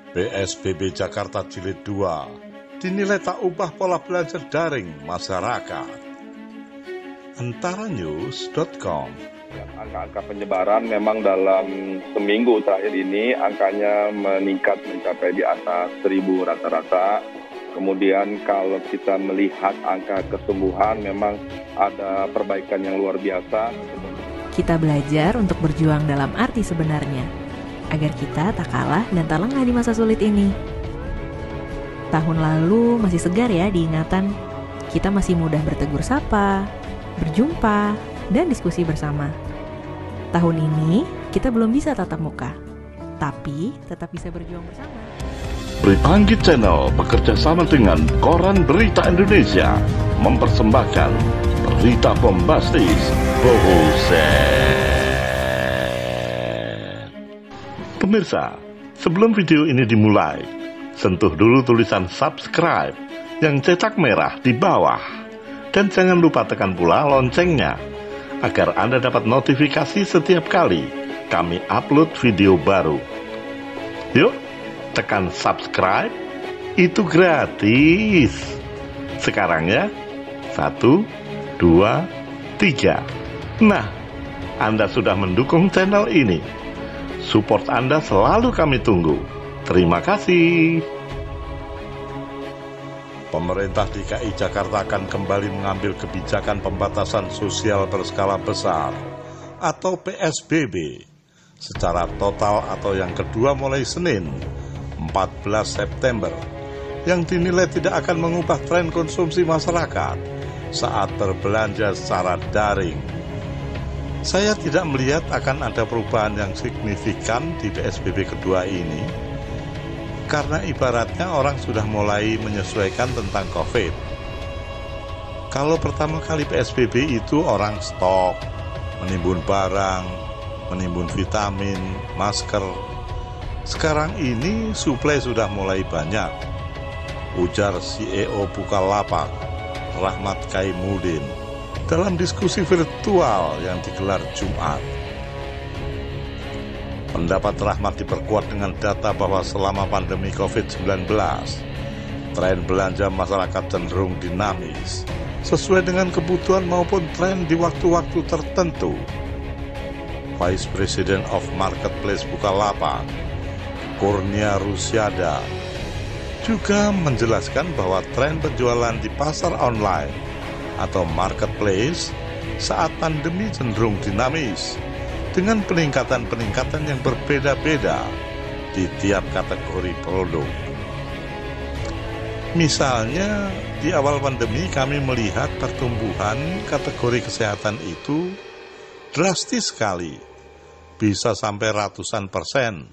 PSBB Jakarta Jilid 2 dinilai tak ubah pola belanja daring masyarakat. Antaranews.com. Angka-angka penyebaran memang dalam seminggu terakhir ini angkanya meningkat mencapai di atas 1.000 rata-rata. Kemudian kalau kita melihat angka kesembuhan memang ada perbaikan yang luar biasa. Kita belajar untuk berjuang dalam arti sebenarnya, agar kita tak kalah dan tak lengah di masa sulit ini. Tahun lalu masih segar ya diingatan. Kita masih mudah bertegur sapa, berjumpa, dan diskusi bersama. Tahun ini kita belum bisa tatap muka, tapi tetap bisa berjuang bersama. Berita Anggit Channel bekerja sama dengan Koran Berita Indonesia mempersembahkan berita bombastis Boset. Pemirsa, sebelum video ini dimulai, sentuh dulu tulisan subscribe yang cetak merah di bawah. Dan jangan lupa tekan pula loncengnya, agar Anda dapat notifikasi setiap kali kami upload video baru. Yuk, tekan subscribe, itu gratis. Sekarang ya, 1, 2, 3. Nah, Anda sudah mendukung channel ini. Support Anda selalu kami tunggu. Terima kasih. Pemerintah DKI Jakarta akan kembali mengambil kebijakan pembatasan sosial berskala besar atau PSBB secara total atau yang kedua mulai Senin 14 September yang dinilai tidak akan mengubah tren konsumsi masyarakat saat berbelanja secara daring. Saya tidak melihat akan ada perubahan yang signifikan di PSBB kedua ini, karena ibaratnya orang sudah mulai menyesuaikan tentang COVID. Kalau pertama kali PSBB itu orang stok, menimbun barang, menimbun vitamin, masker. Sekarang ini suplai sudah mulai banyak, ujar CEO Bukalapak, Rahmat Kaimudin, dalam diskusi virtual yang digelar Jumat. Pendapat Rahmat diperkuat dengan data bahwa selama pandemi COVID-19, tren belanja masyarakat cenderung dinamis, sesuai dengan kebutuhan maupun tren di waktu-waktu tertentu. Vice President of Marketplace Bukalapak, Kurnia Rusyada, juga menjelaskan bahwa tren penjualan di pasar online atau marketplace saat pandemi cenderung dinamis, dengan peningkatan-peningkatan yang berbeda-beda di tiap kategori produk. Misalnya, di awal pandemi kami melihat pertumbuhan kategori kesehatan itu drastis sekali, bisa sampai ratusan %.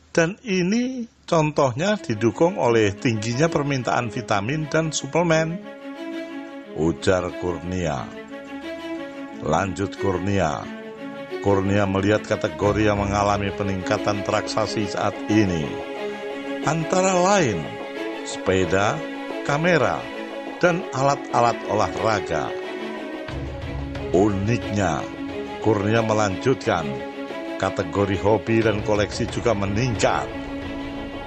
Dan ini contohnya didukung oleh tingginya permintaan vitamin dan suplemen, ujar Kurnia. Lanjut Kurnia melihat kategori yang mengalami peningkatan transaksi saat ini, antara lain sepeda, kamera, dan alat-alat olahraga. Uniknya, Kurnia melanjutkan, kategori hobi dan koleksi juga meningkat.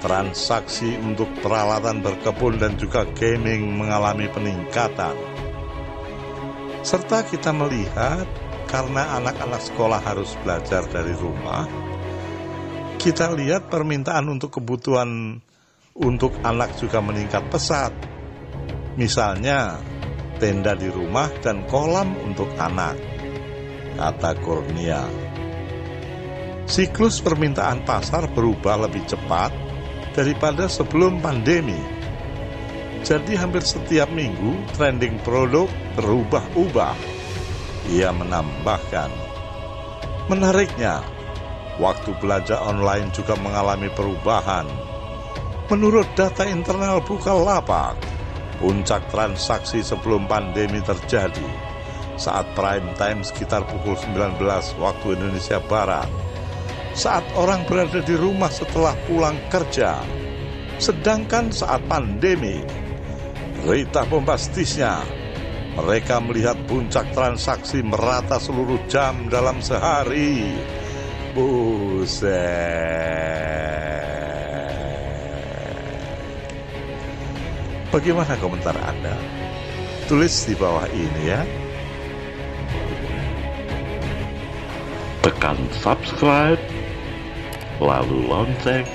Transaksi untuk peralatan berkebun dan juga gaming mengalami peningkatan. Serta kita melihat, karena anak-anak sekolah harus belajar dari rumah, kita lihat permintaan untuk kebutuhan untuk anak juga meningkat pesat. Misalnya, tenda di rumah dan kolam untuk anak, kata Kurnia. Siklus permintaan pasar berubah lebih cepat daripada sebelum pandemi. Jadi hampir setiap minggu trending produk berubah-ubah. Ia menambahkan, menariknya, waktu belanja online juga mengalami perubahan. Menurut data internal Bukalapak, puncak transaksi sebelum pandemi terjadi saat prime time sekitar pukul 19 waktu Indonesia Barat, saat orang berada di rumah setelah pulang kerja. Sedangkan saat pandemi, berita bombastisnya, mereka melihat puncak transaksi merata seluruh jam dalam sehari. Buset. Bagaimana komentar Anda? Tulis di bawah ini ya. Tekan subscribe, lalu lonceng